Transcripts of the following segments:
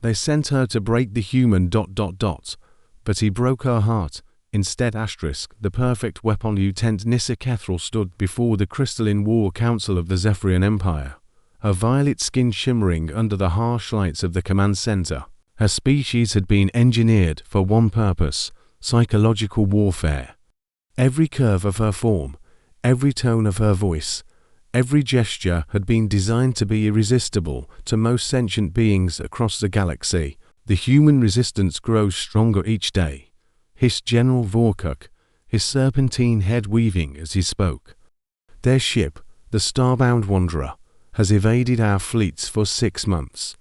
They sent her to break the human ... But he broke her heart. Instead, the perfect weapon. Lieutenant Nyssa Kethrel stood before the crystalline war council of the Zephyrian Empire, her violet skin shimmering under the harsh lights of the command center. Her species had been engineered for one purpose: psychological warfare. Every curve of her form, every tone of her voice, every gesture had been designed to be irresistible to most sentient beings across the galaxy. The human resistance grows stronger each day, hissed General Vorkuk, his serpentine head weaving as he spoke. Their ship, the Starbound Wanderer, has evaded our fleets for 6 months.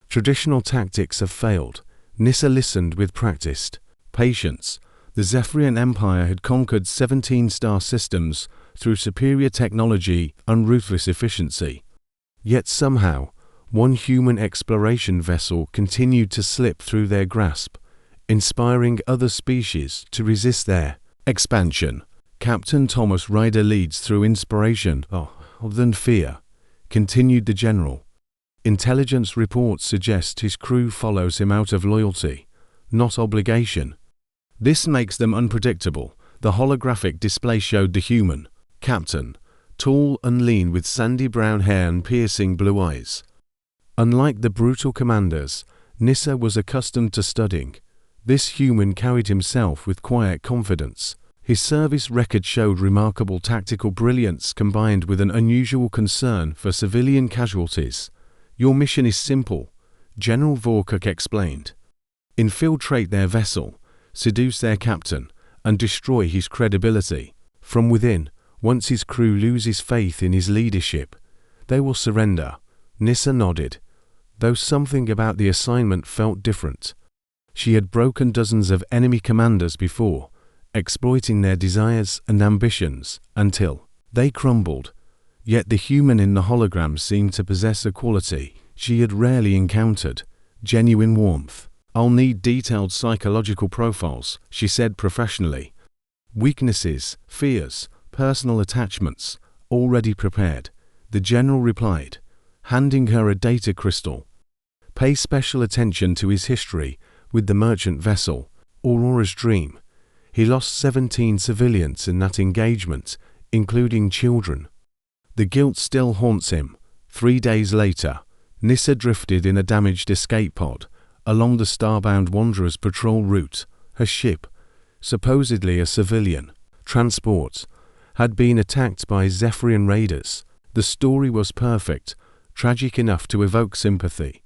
Traditional tactics have failed. Nyssa listened with practiced patience. The Zephyrian Empire had conquered 17 star systems through superior technology and ruthless efficiency. Yet somehow, one human exploration vessel continued to slip through their grasp, inspiring other species to resist their expansion. Captain Thomas Ryder leads through inspiration than fear, continued the general. Intelligence reports suggest his crew follows him out of loyalty, not obligation. This makes them unpredictable. The holographic display showed the human captain, tall and lean with sandy brown hair and piercing blue eyes. Unlike the brutal commanders Nyssa was accustomed to studying, this human carried himself with quiet confidence. His service record showed remarkable tactical brilliance combined with an unusual concern for civilian casualties. Your mission is simple, General Vorkuk explained. Infiltrate their vessel, seduce their captain, and destroy his credibility. From within, once his crew loses faith in his leadership, they will surrender. Nyssa nodded, though something about the assignment felt different. She had broken dozens of enemy commanders before, exploiting their desires and ambitions until they crumbled. Yet the human in the hologram seemed to possess a quality she had rarely encountered: genuine warmth. I'll need detailed psychological profiles, she said professionally. Weaknesses, fears, personal attachments, already prepared, the general replied, handing her a data crystal. Pay special attention to his history with the merchant vessel, Aurora's Dream. He lost 17 civilians in that engagement, including children. The guilt still haunts him. 3 days later, Nyssa drifted in a damaged escape pod along the Starbound Wanderer's patrol route. Her ship, supposedly a civilian transport, had been attacked by Zephyrian raiders. The story was perfect, tragic enough to evoke sympathy,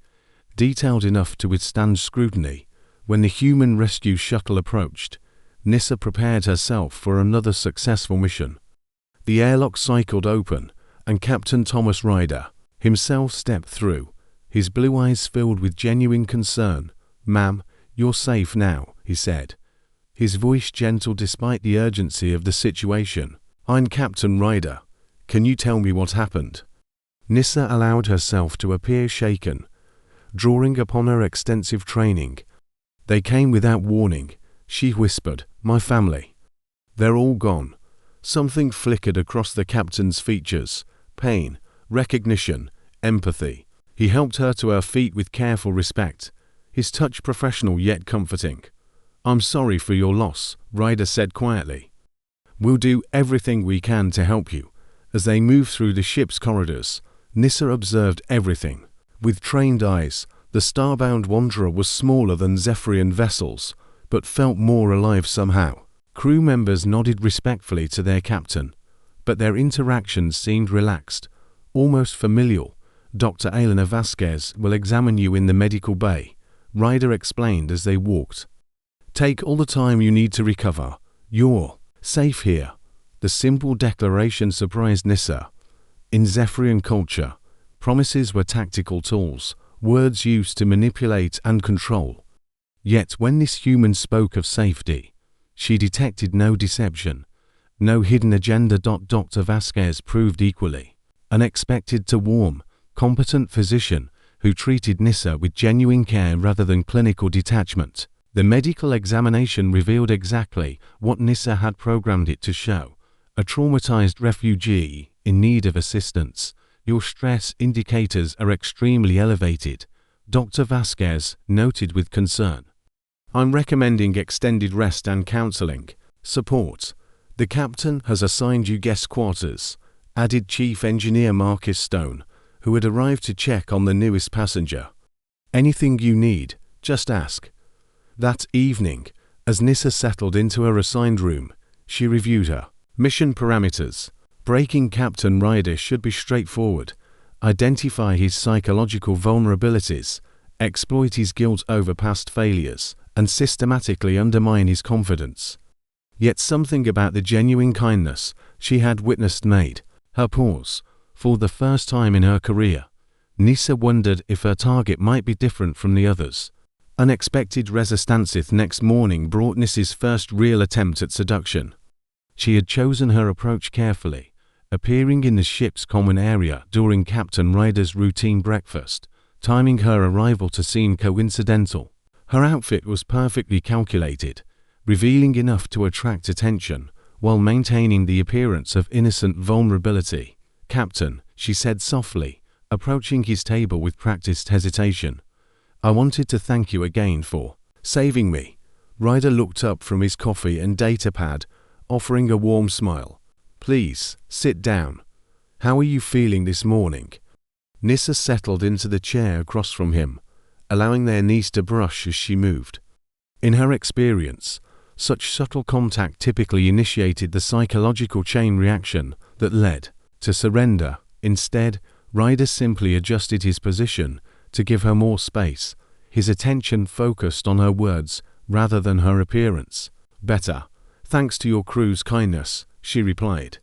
detailed enough to withstand scrutiny. When the human rescue shuttle approached, Nyssa prepared herself for another successful mission. The airlock cycled open, and Captain Thomas Ryder himself stepped through, his blue eyes filled with genuine concern. "Ma'am, you're safe now," he said, his voice gentle despite the urgency of the situation. "I'm Captain Ryder. Can you tell me what happened?" Nyssa allowed herself to appear shaken, drawing upon her extensive training. "They came without warning," she whispered. "My family. They're all gone." Something flickered across the captain's features: pain, recognition, empathy. He helped her to her feet with careful respect, his touch professional yet comforting. "I'm sorry for your loss," Ryder said quietly. "We'll do everything we can to help you." As they moved through the ship's corridors, Nyssa observed everything. With trained eyes, the Starbound Wanderer was smaller than Zephyrian vessels, but felt more alive somehow. Crew members nodded respectfully to their captain, but their interactions seemed relaxed, almost familial. "Dr. Elena Vasquez will examine you in the medical bay," Ryder explained as they walked. "Take all the time you need to recover. You're safe here." The simple declaration surprised Nyssa. In Zephyrian culture, promises were tactical tools, words used to manipulate and control. Yet when this human spoke of safety, she detected no deception, no hidden agenda. Dr. Vasquez proved equally unexpected to warm, competent physician who treated Nyssa with genuine care rather than clinical detachment. The medical examination revealed exactly what Nyssa had programmed it to show: a traumatized refugee in need of assistance. "Your stress indicators are extremely elevated," Dr. Vasquez noted with concern. I'm recommending extended rest and counseling support. The captain has assigned you guest quarters, added Chief Engineer Marcus Stone, who had arrived to check on the newest passenger. Anything you need, just ask. That evening, as Nyssa settled into her assigned room, she reviewed her mission parameters. Breaking Captain Ryder should be straightforward. Identify his psychological vulnerabilities, exploit his guilt over past failures, and systematically undermine his confidence. Yet something about the genuine kindness she had witnessed made her pause. For the first time in her career, Nyssa wondered if her target might be different from the others. Unexpected resistance next morning brought Nyssa's first real attempt at seduction. She had chosen her approach carefully, appearing in the ship's common area during Captain Ryder's routine breakfast, timing her arrival to seem coincidental. Her outfit was perfectly calculated, revealing enough to attract attention, while maintaining the appearance of innocent vulnerability. Captain, she said softly, approaching his table with practiced hesitation. I wanted to thank you again for saving me. Ryder looked up from his coffee and data pad, offering a warm smile. Please, sit down. How are you feeling this morning? Nyssa settled into the chair across from him, allowing their knees to brush as she moved. In her experience, such subtle contact typically initiated the psychological chain reaction that led to surrender. Instead, Ryder simply adjusted his position to give her more space, his attention focused on her words rather than her appearance. Better, thanks to your crew's kindness, she replied,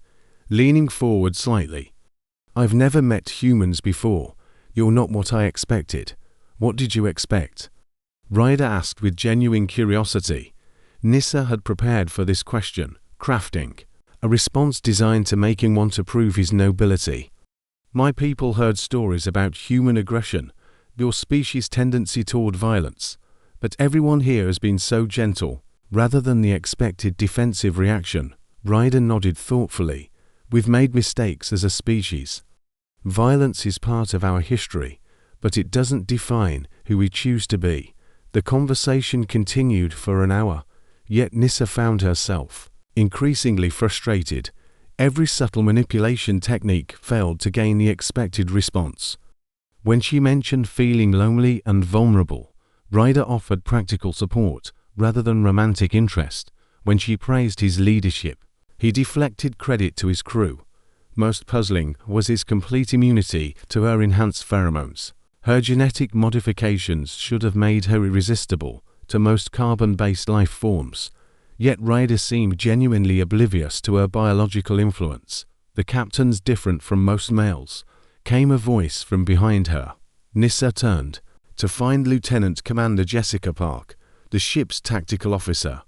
leaning forward slightly. I've never met humans before. You're not what I expected. What did you expect? Ryder asked with genuine curiosity. Nyssa had prepared for this question, crafting a response designed to make him want to prove his nobility. My people heard stories about human aggression, your species' tendency toward violence, but everyone here has been so gentle, rather than the expected defensive reaction. Ryder nodded thoughtfully. We've made mistakes as a species. Violence is part of our history, but it doesn't define who we choose to be. The conversation continued for an hour, yet Nyssa found herself increasingly frustrated. Every subtle manipulation technique failed to gain the expected response. When she mentioned feeling lonely and vulnerable, Ryder offered practical support rather than romantic interest. When she praised his leadership, he deflected credit to his crew. Most puzzling was his complete immunity to her enhanced pheromones. Her genetic modifications should have made her irresistible to most carbon-based life forms, yet Ryder seemed genuinely oblivious to her biological influence. The captain's different from most males, came a voice from behind her. Nyssa turned to find Lieutenant Commander Jessica Park, the ship's tactical officer,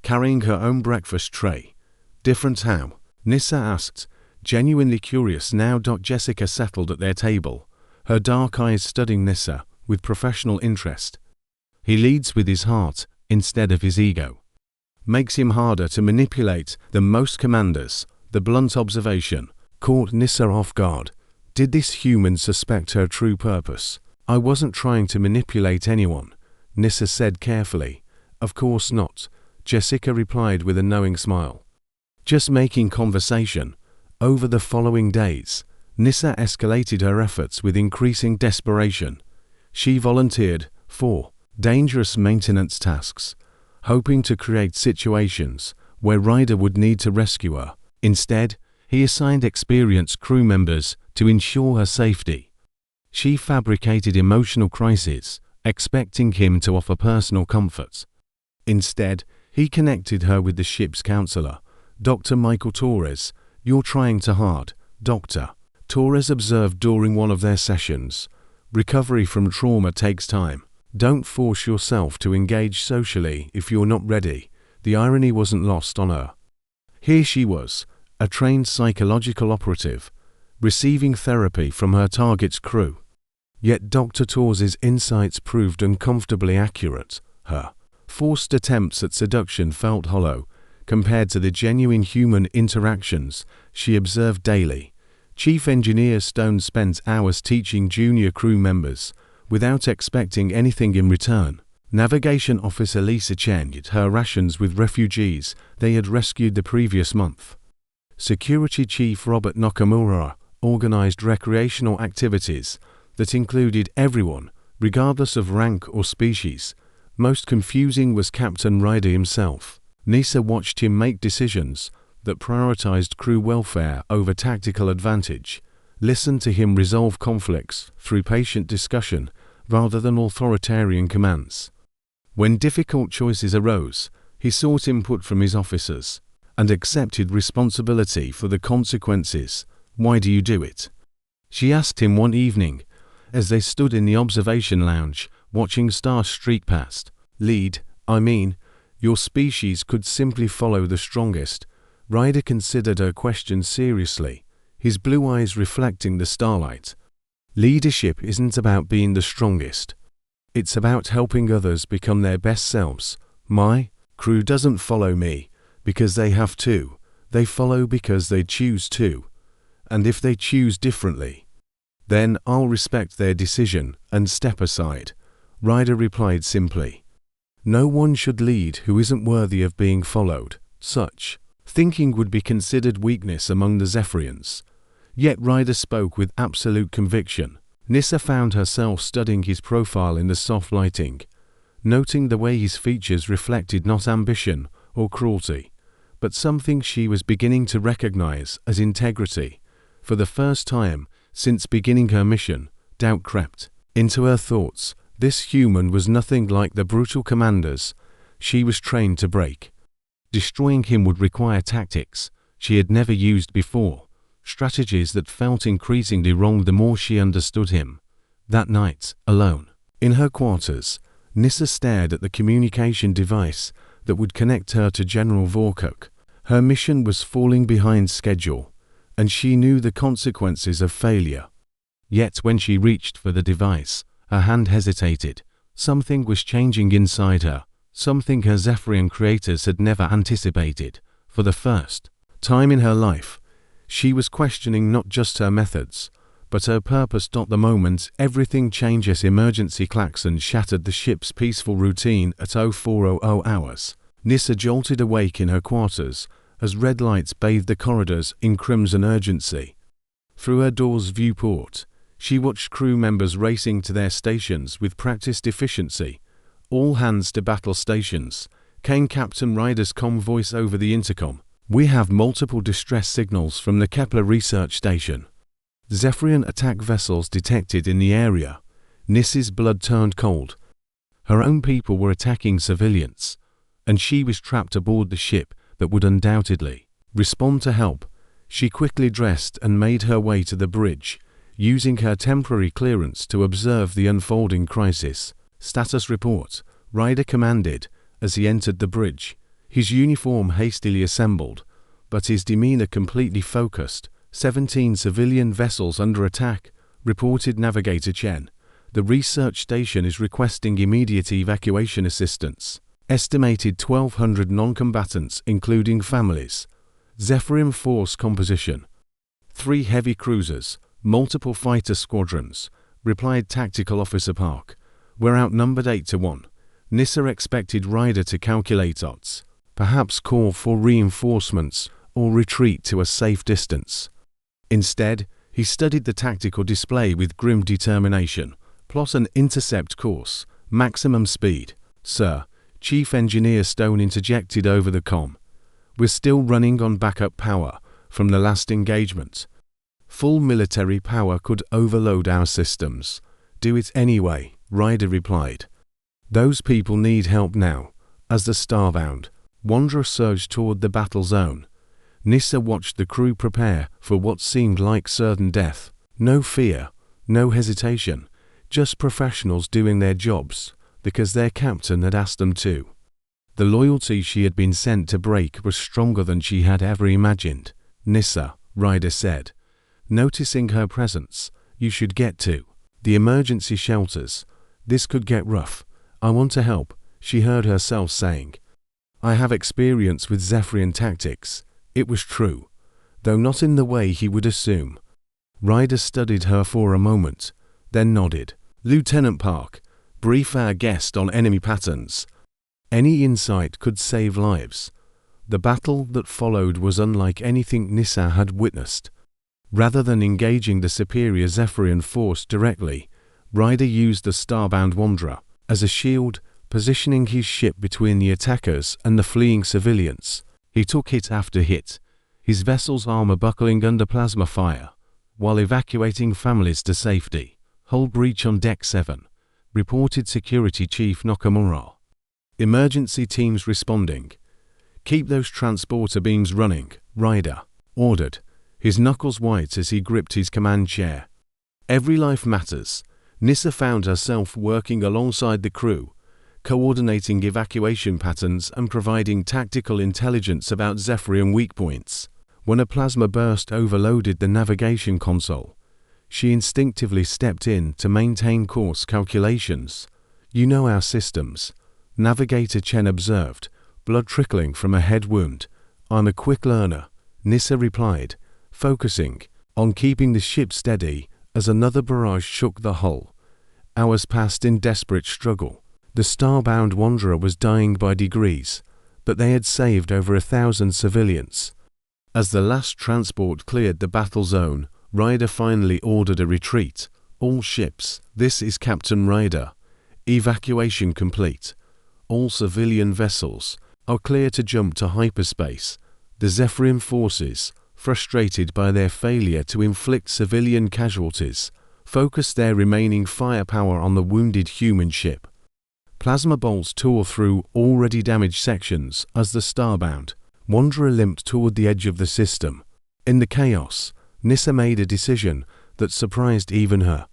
carrying her own breakfast tray. Different how? Nyssa asked, genuinely curious now. Jessica settled at their table, her dark eyes studying Nyssa with professional interest. He leads with his heart instead of his ego. Makes him harder to manipulate than most commanders. The blunt observation caught Nyssa off guard. Did this human suspect her true purpose? I wasn't trying to manipulate anyone, Nyssa said carefully. Of course not, Jessica replied with a knowing smile. Just making conversation. Over the following days, Nyssa escalated her efforts with increasing desperation. She volunteered for dangerous maintenance tasks, hoping to create situations where Ryder would need to rescue her. Instead, he assigned experienced crew members to ensure her safety. She fabricated emotional crises, expecting him to offer personal comfort. Instead, he connected her with the ship's counselor, Dr. Michael Torres. You're trying too hard, Doctor. Torres observed during one of their sessions. Recovery from trauma takes time. Don't force yourself to engage socially if you're not ready. The irony wasn't lost on her. Here she was, a trained psychological operative, receiving therapy from her target's crew. Yet Dr. Torres's insights proved uncomfortably accurate. Her forced attempts at seduction felt hollow compared to the genuine human interactions she observed daily. Chief Engineer Stone spent hours teaching junior crew members, without expecting anything in return. Navigation Officer Lisa changed her rations with refugees they had rescued the previous month. Security Chief Robert Nakamura organized recreational activities that included everyone, regardless of rank or species. Most confusing was Captain Ryder himself. Nissa watched him make decisions that prioritized crew welfare over tactical advantage, listened to him resolve conflicts through patient discussion rather than authoritarian commands. When difficult choices arose, he sought input from his officers and accepted responsibility for the consequences. "Why do you do it?" she asked him one evening as they stood in the observation lounge watching stars streak past. "Lead, I mean, your species could simply follow the strongest." Ryder considered her question seriously, his blue eyes reflecting the starlight. "Leadership isn't about being the strongest. It's about helping others become their best selves. My crew doesn't follow me because they have to. They follow because they choose to. And if they choose differently, then I'll respect their decision and step aside," Ryder replied simply. No one should lead who isn't worthy of being followed. Such thinking would be considered weakness among the Zephyrians. Yet Ryder spoke with absolute conviction. Nissa found herself studying his profile in the soft lighting, noting the way his features reflected not ambition or cruelty, but something she was beginning to recognize as integrity. For the first time since beginning her mission, doubt crept into her thoughts. This human was nothing like the brutal commanders she was trained to break. Destroying him would require tactics she had never used before, strategies that felt increasingly wrong the more she understood him. That night, alone, in her quarters, Nissa stared at the communication device that would connect her to General Vorkuk. Her mission was falling behind schedule, and she knew the consequences of failure. Yet when she reached for the device, her hand hesitated. Something was changing inside her, something her Zephyrian creators had never anticipated. For the first time in her life, she was questioning not just her methods, but her purpose. The moment everything changed as emergency klaxons shattered the ship's peaceful routine at 0400 hours. Nissa jolted awake in her quarters as red lights bathed the corridors in crimson urgency. Through her door's viewport, she watched crew members racing to their stations with practiced efficiency. "All hands to battle stations," came Captain Ryder's calm voice over the intercom. "We have multiple distress signals from the Kepler research station. Zephyrian attack vessels detected in the area." Nissa's blood turned cold. Her own people were attacking civilians, and she was trapped aboard the ship that would undoubtedly respond to help. She quickly dressed and made her way to the bridge, using her temporary clearance to observe the unfolding crisis. "Status report," Ryder commanded as he entered the bridge, his uniform hastily assembled, but his demeanor completely focused. 17 civilian vessels under attack, reported Navigator Chen. "The research station is requesting immediate evacuation assistance. Estimated 1,200 non-combatants, including families." Zephyrian force composition: 3 heavy cruisers, multiple fighter squadrons, replied Tactical Officer Park. "We're outnumbered 8 to 1. Nissa expected Ryder to calculate odds, perhaps call for reinforcements or retreat to a safe distance. Instead, he studied the tactical display with grim determination. "Plot an intercept course, maximum speed." "Sir," Chief Engineer Stone interjected over the comm. "We're still running on backup power from the last engagement. Full military power could overload our systems." "Do it anyway," Ryder replied. "Those people need help now." As the Starbound Wanderer surged toward the battle zone, Nissa watched the crew prepare for what seemed like certain death. No fear, no hesitation, just professionals doing their jobs because their captain had asked them to. The loyalty she had been sent to break was stronger than she had ever imagined. "Nissa," Ryder said, noticing her presence, "you should get to the emergency shelters. This could get rough." "I want to help," she heard herself saying. "I have experience with Zephyrian tactics." It was true, though not in the way he would assume. Ryder studied her for a moment, then nodded. Lieutenant Park, brief our guest on enemy patterns. Any insight could save lives. The battle that followed was unlike anything Nyssa had witnessed. Rather than engaging the superior Zephyrian force directly, Ryder used the starbound Wanderer as a shield, positioning his ship between the attackers and the fleeing civilians. He took hit after hit, his vessel's armor buckling under plasma fire, while evacuating families to safety. Hull breach on Deck 7, reported Security Chief Nakamura. Emergency teams responding. Keep those transporter beams running, Ryder ordered, his knuckles white as he gripped his command chair. Every life matters. Nyssa found herself working alongside the crew, coordinating evacuation patterns and providing tactical intelligence about Zephyrian weak points. When a plasma burst overloaded the navigation console, she instinctively stepped in to maintain course calculations. "You know our systems," Navigator Chen observed, blood trickling from a head wound. "I'm a quick learner," Nyssa replied, focusing on keeping the ship steady as another barrage shook the hull. Hours passed in desperate struggle. The starbound Wanderer was dying by degrees, but they had saved over 1,000 civilians. As the last transport cleared the battle zone, Ryder finally ordered a retreat. "All ships, this is Captain Ryder. Evacuation complete. All civilian vessels are clear to jump to hyperspace." The Zephyrian forces, frustrated by their failure to inflict civilian casualties, focused their remaining firepower on the wounded human ship. Plasma bolts tore through already damaged sections as the starbound Wanderer limped toward the edge of the system. In the chaos, Nyssa made a decision that surprised even her.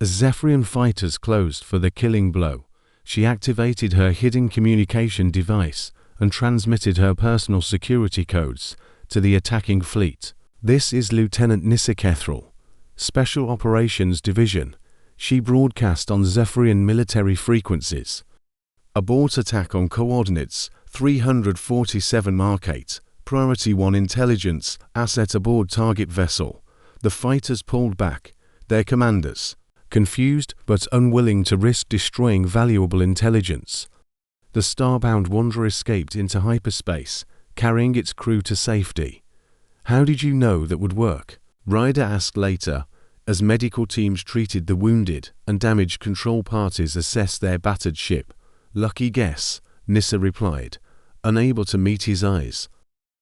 As Zephyrian fighters closed for the killing blow, she activated her hidden communication device and transmitted her personal security codes to the attacking fleet. "This is Lieutenant Nyssa Kethrel, Special Operations Division," she broadcast on Zephyrian military frequencies. "Abort attack on coordinates 347 Mark 8, Priority 1 intelligence asset aboard target vessel." The fighters pulled back, their commanders confused but unwilling to risk destroying valuable intelligence. The starbound Wanderer escaped into hyperspace, carrying its crew to safety. "How did you know that would work?" Ryder asked later, as medical teams treated the wounded and damaged control parties assessed their battered ship. "Lucky guess," Nyssa replied, unable to meet his eyes.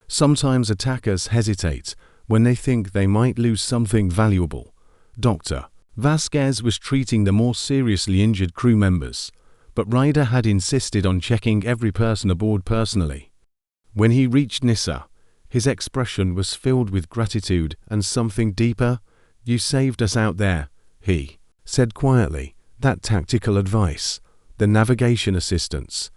"Sometimes attackers hesitate when they think they might lose something valuable." Dr. Vasquez was treating the more seriously injured crew members, but Ryder had insisted on checking every person aboard personally. When he reached Nyssa, his expression was filled with gratitude and something deeper. "You saved us out there," he said quietly. "That tactical advice, the navigation assistance.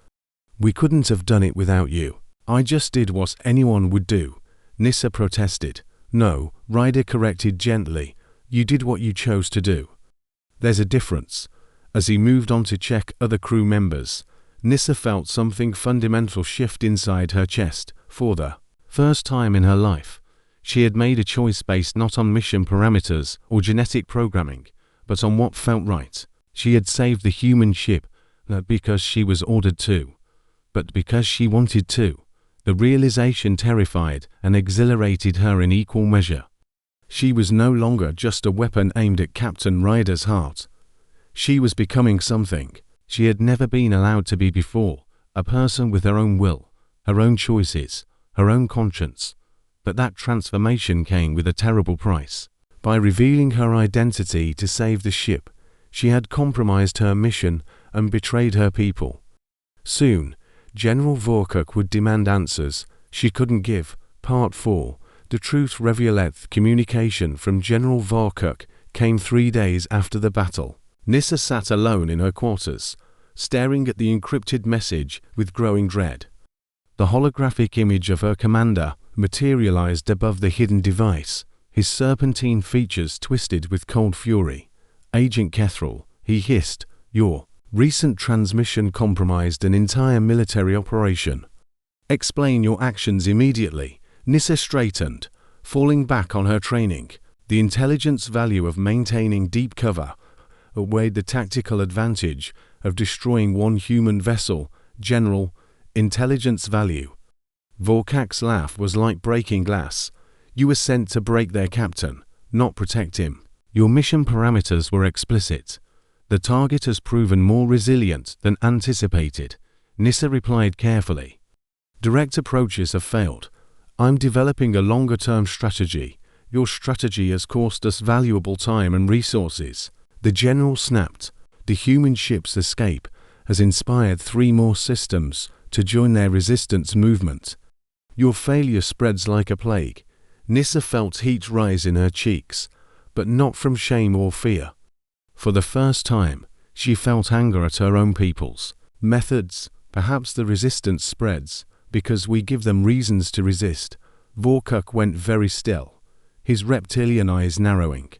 We couldn't have done it without you." "I just did what anyone would do," Nyssa protested. "No," Ryder corrected gently. "You did what you chose to do. There's a difference." As he moved on to check other crew members, Nyssa felt something fundamental shift inside her chest. For the first time in her life, she had made a choice based not on mission parameters or genetic programming, but on what felt right. She had saved the human ship, not because she was ordered to, but because she wanted to. The realization terrified and exhilarated her in equal measure. She was no longer just a weapon aimed at Captain Ryder's heart. She was becoming something she had never been allowed to be before, a person with her own will, her own choices, her own conscience. But that transformation came with a terrible price. By revealing her identity to save the ship, she had compromised her mission and betrayed her people. Soon, General Vorkuk would demand answers she couldn't give. Part 4. The truth revealeth. Communication from General Vorkuk came 3 days after the battle. Nyssa sat alone in her quarters, staring at the encrypted message with growing dread. The holographic image of her commander materialized above the hidden device, his serpentine features twisted with cold fury. "Agent Kethrel," he hissed, "your recent transmission compromised an entire military operation. Explain your actions immediately." Nyssa straightened, falling back on her training. The intelligence value of maintaining deep cover outweighed the tactical advantage of destroying one human vessel. General, intelligence value. Vorkak's laugh was like breaking glass. You were sent to break their captain, not protect him. Your mission parameters were explicit. The target has proven more resilient than anticipated. Nissa replied carefully. Direct approaches have failed. I'm developing a longer-term strategy. Your strategy has cost us valuable time and resources. The general snapped. The human ship's escape has inspired 3 more systems to join their resistance movement. Your failure spreads like a plague. Nissa felt heat rise in her cheeks, but not from shame or fear. For the first time, she felt anger at her own people's methods. Perhaps the resistance spreads because we give them reasons to resist. Vorkak went very still, his reptilian eyes narrowing.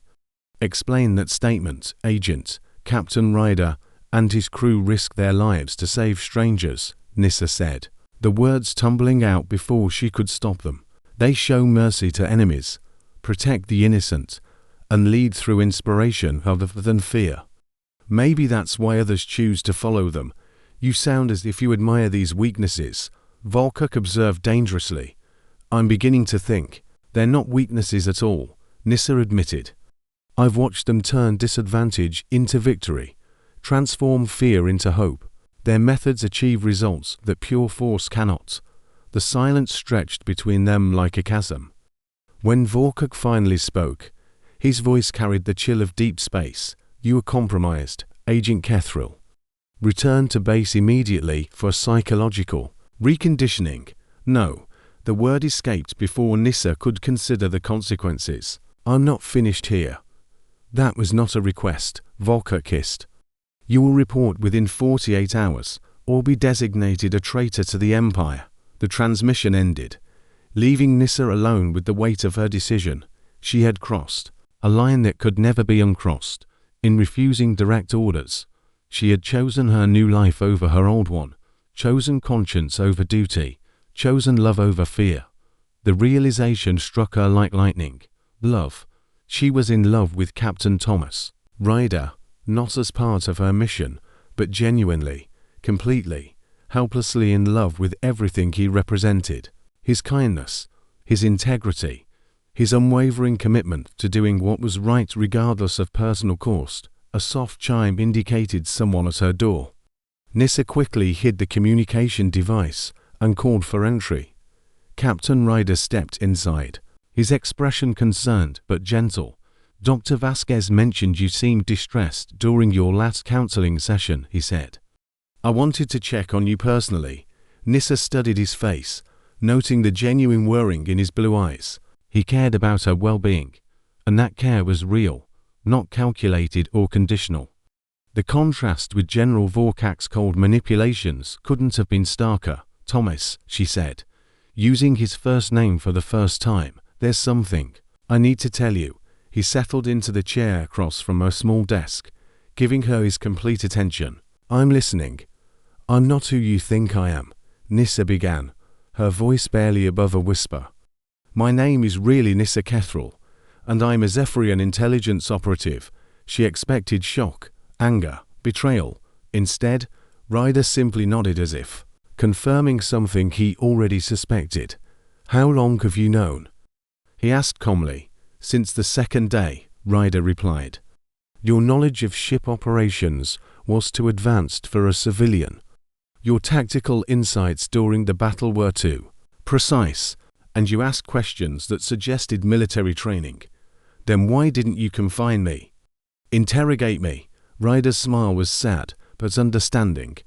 Explain that statement, Agent. Captain Ryder and his crew risk their lives to save strangers, Nissa said, the words tumbling out before she could stop them. They show mercy to enemies, protect the innocent, and lead through inspiration rather than fear. Maybe that's why others choose to follow them. You sound as if you admire these weaknesses, Vorkak observed dangerously. I'm beginning to think they're not weaknesses at all, Nissa admitted. I've watched them turn disadvantage into victory, transform fear into hope. Their methods achieve results that pure force cannot. The silence stretched between them like a chasm. When Vorkak finally spoke, his voice carried the chill of deep space. You are compromised, Agent Kethril. Return to base immediately for psychological reconditioning. No, the word escaped before Nissa could consider the consequences. I'm not finished here. That was not a request, Vorkak hissed. You will report within 48 hours, or be designated a traitor to the Empire. The transmission ended, leaving Nissa alone with the weight of her decision. She had crossed a line that could never be uncrossed. In refusing direct orders, she had chosen her new life over her old one, chosen conscience over duty, chosen love over fear. The realization struck her like lightning. Love. She was in love with Captain Thomas Ryder, not as part of her mission, but genuinely, completely, helplessly in love with everything he represented. His kindness, his integrity, his unwavering commitment to doing what was right regardless of personal cost. A soft chime indicated someone at her door. Nissa quickly hid the communication device and called for entry. Captain Ryder stepped inside, his expression concerned but gentle. Dr. Vasquez mentioned you seemed distressed during your last counseling session, he said. I wanted to check on you personally. Nissa studied his face, noting the genuine worrying in his blue eyes. He cared about her well-being, and that care was real, not calculated or conditional. The contrast with General Vorkak's cold manipulations couldn't have been starker. Thomas, she said, using his first name for the first time, there's something I need to tell you. He settled into the chair across from her small desk, giving her his complete attention. I'm listening. I'm not who you think I am, Nissa began, her voice barely above a whisper. My name is really Nissa Kethril, and I'm a Zephyrian intelligence operative. She expected shock, anger, betrayal. Instead, Ryder simply nodded as if confirming something he already suspected. How long have you known? He asked calmly. Since the second day, Ryder replied. Your knowledge of ship operations was too advanced for a civilian. Your tactical insights during the battle were too precise, and you asked questions that suggested military training. Then why didn't you confine me? Interrogate me. Ryder's smile was sad, but understanding.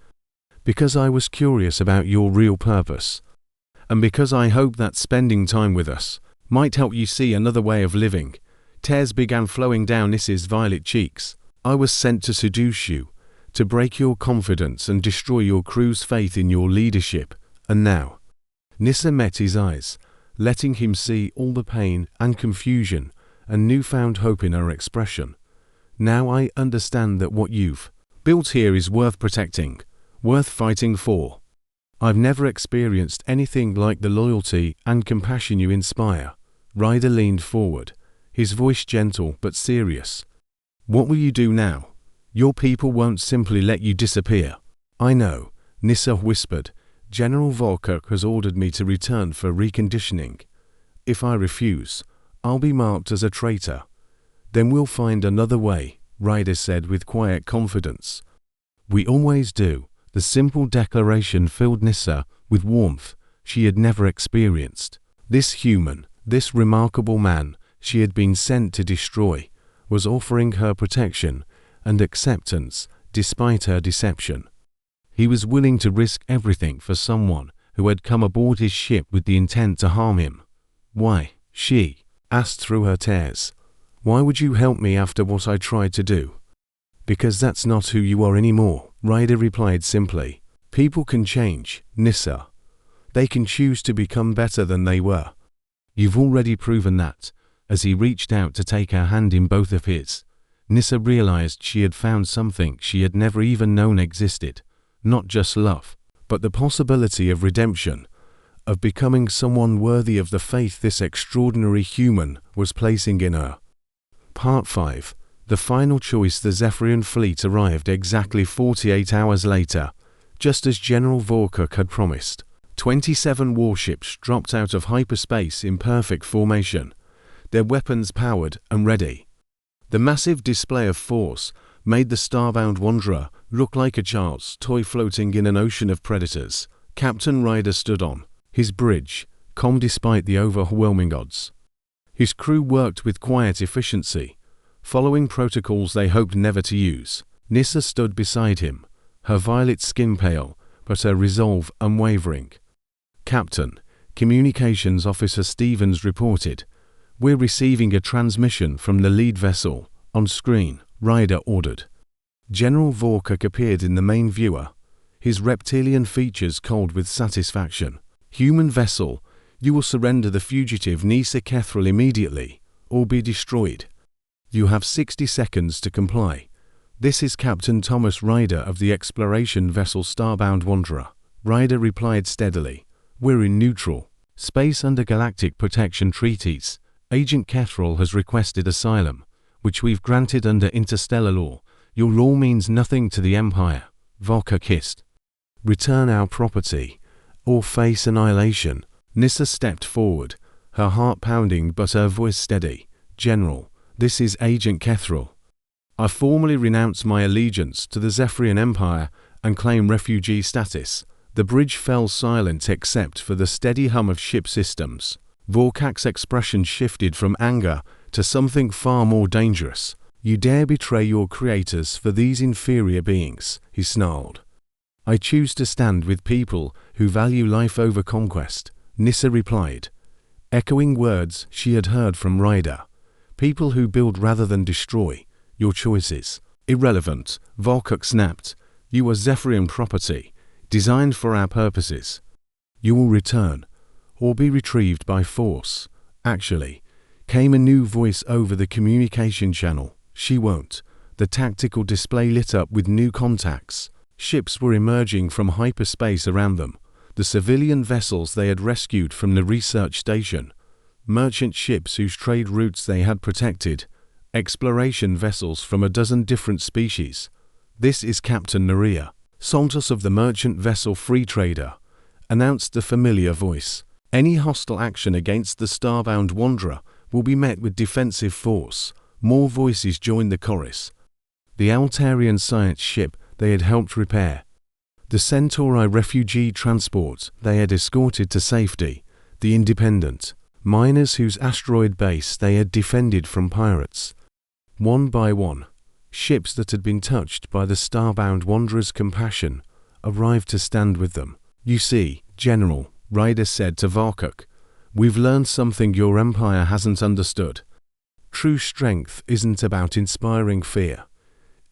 Because I was curious about your real purpose. And because I hoped that spending time with us might help you see another way of living. Tears began flowing down Nissa's violet cheeks. I was sent to seduce you, to break your confidence and destroy your crew's faith in your leadership. And now? Nissa met his eyes, letting him see all the pain and confusion and newfound hope in her expression. Now I understand that what you've built here is worth protecting, worth fighting for. I've never experienced anything like the loyalty and compassion you inspire. Ryder leaned forward, his voice gentle but serious. What will you do now? Your people won't simply let you disappear. I know, Nyssa whispered. General Volkert has ordered me to return for reconditioning. If I refuse, I'll be marked as a traitor. Then we'll find another way, Ryder said with quiet confidence. We always do. The simple declaration filled Nyssa with warmth she had never experienced. This human, this remarkable man she had been sent to destroy, was offering her protection and acceptance despite her deception. He was willing to risk everything for someone who had come aboard his ship with the intent to harm him. Why? She asked through her tears. Why would you help me after what I tried to do? Because that's not who you are anymore, Ryder replied simply. People can change, Nyssa. They can choose to become better than they were. You've already proven that. As he reached out to take her hand in both of his, Nyssa realized she had found something she had never even known existed. Not just love, but the possibility of redemption, of becoming someone worthy of the faith this extraordinary human was placing in her. Part 5. The final choice. The Zephyrian fleet arrived exactly 48 hours later, just as General Volkert had promised. 27 warships dropped out of hyperspace in perfect formation, their weapons powered and ready. The massive display of force made the starbound Wanderer look like a child's toy floating in an ocean of predators. Captain Ryder stood on his bridge, calm despite the overwhelming odds. His crew worked with quiet efficiency, following protocols they hoped never to use. Nyssa stood beside him, her violet skin pale, but her resolve unwavering. Captain, Communications Officer Stevens reported, "We're receiving a transmission from the lead vessel. On screen," Ryder ordered. General Volkert appeared in the main viewer, his reptilian features cold with satisfaction. "Human vessel, you will surrender the fugitive Nyssa Kethril immediately, or be destroyed. You have 60 seconds to comply." "This is Captain Thomas Ryder of the exploration vessel Starbound Wanderer," Ryder replied steadily. "We're in neutral space under Galactic protection treaties. Agent Kethril has requested asylum, which we've granted under interstellar law. Your law means nothing to the Empire," Volkert hissed. "Return our property, or face annihilation." Nyssa stepped forward, her heart pounding but her voice steady. "General, this is Agent Kethril. I formally renounce my allegiance to the Zephyrian Empire and claim refugee status." The bridge fell silent except for the steady hum of ship systems. Volkert's expression shifted from anger to something far more dangerous. "You dare betray your creators for these inferior beings," he snarled. "I choose to stand with people who value life over conquest," Nyssa replied, echoing words she had heard from Ryder. "People who build rather than destroy. Your choices irrelevant," Volkert snapped. "You are Zephyrian property, designed for our purposes. You will return, or be retrieved by force." "Actually," came a new voice over the communication channel. "She won't." The tactical display lit up with new contacts. Ships were emerging from hyperspace around them, the civilian vessels they had rescued from the research station, merchant ships whose trade routes they had protected, exploration vessels from a dozen different species. "This is Captain Naria Santos of the merchant vessel Free Trader," announced the familiar voice. "Any hostile action against the Starbound Wanderer will be met with defensive force." More voices joined the chorus. The Altarian science ship they had helped repair, the Centauri refugee transport they had escorted to safety, the independent miners whose asteroid base they had defended from pirates. One by one, ships that had been touched by the Starbound Wanderer's compassion arrived to stand with them. "You see, General," Ryder said to Volkert, "we've learned something your empire hasn't understood. True strength isn't about inspiring fear.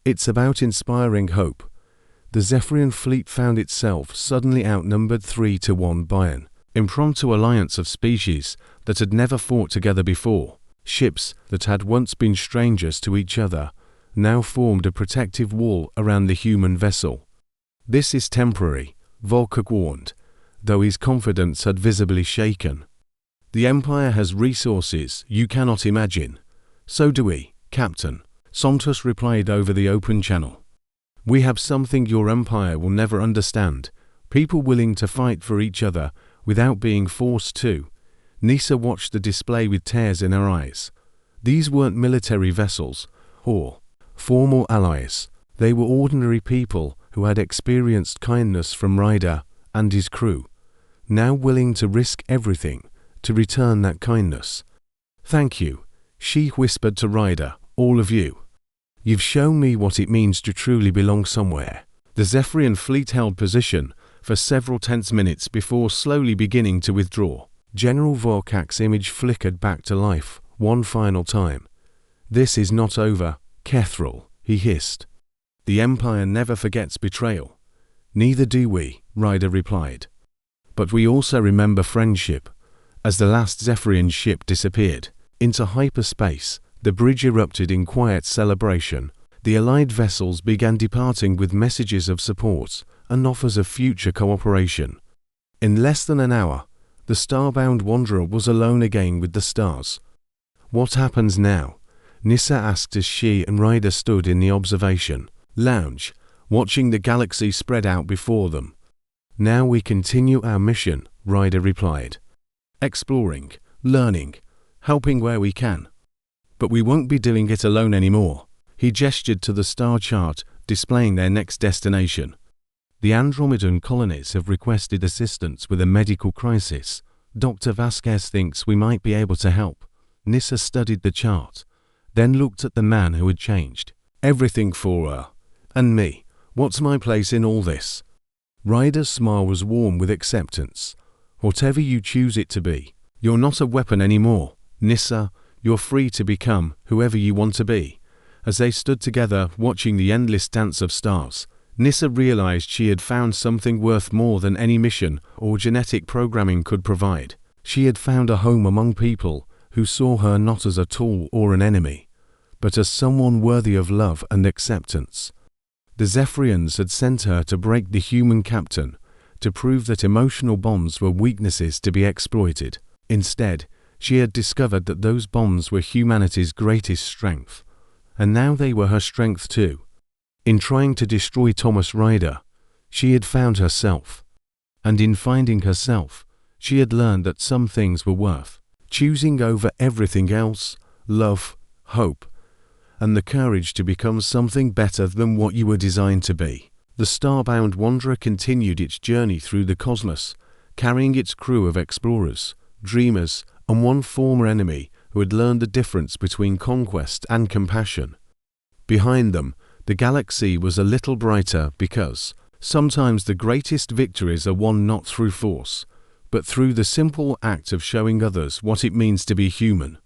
It's about inspiring hope." The Zephyrian fleet found itself suddenly outnumbered 3-1 by an impromptu alliance of species that had never fought together before. Ships that had once been strangers to each other now formed a protective wall around the human vessel. "This is temporary," Volkert warned, though his confidence had visibly shaken. "The Empire has resources you cannot imagine." "So do we, Captain," Santos replied over the open channel. "We have something your empire will never understand. People willing to fight for each other without being forced to." Nissa watched the display with tears in her eyes. These weren't military vessels or formal allies. They were ordinary people who had experienced kindness from Ryder and his crew, now willing to risk everything to return that kindness. "Thank you," she whispered to Ryder, "all of you. You've shown me what it means to truly belong somewhere." The Zephyrian fleet held position for several tense minutes before slowly beginning to withdraw. General Vorkak's image flickered back to life one final time. "This is not over, Kethril," he hissed. "The Empire never forgets betrayal." "Neither do we," Ryder replied. "But we also remember friendship." As the last Zephyrian ship disappeared into hyperspace, the bridge erupted in quiet celebration. The allied vessels began departing with messages of support and offers of future cooperation. In less than an hour, the starbound wanderer was alone again with the stars. "What happens now?" Nissa asked as she and Ryder stood in the observation lounge, watching the galaxy spread out before them. "Now we continue our mission," Ryder replied. "Exploring, learning, helping where we can. But we won't be doing it alone anymore." He gestured to the star chart displaying their next destination. "The Andromedan colonies have requested assistance with a medical crisis. Dr. Vasquez thinks we might be able to help." Nissa studied the chart, then looked at the man who had changed. "Everything for her. And me. What's my place in all this?" Ryder's smile was warm with acceptance. "Whatever you choose it to be. You're not a weapon anymore, Nissa. You're free to become whoever you want to be." As they stood together watching the endless dance of stars, Nissa realized she had found something worth more than any mission or genetic programming could provide. She had found a home among people who saw her not as a tool or an enemy, but as someone worthy of love and acceptance. The Zephyrians had sent her to break the human captain, to prove that emotional bonds were weaknesses to be exploited. Instead, she had discovered that those bonds were humanity's greatest strength, and now they were her strength too. In trying to destroy Thomas Ryder, she had found herself, and in finding herself, she had learned that some things were worth choosing over everything else: love, hope, and the courage to become something better than what you were designed to be. The starbound wanderer continued its journey through the cosmos, carrying its crew of explorers, dreamers, and one former enemy who had learned the difference between conquest and compassion. Behind them, the galaxy was a little brighter because sometimes the greatest victories are won not through force, but through the simple act of showing others what it means to be human.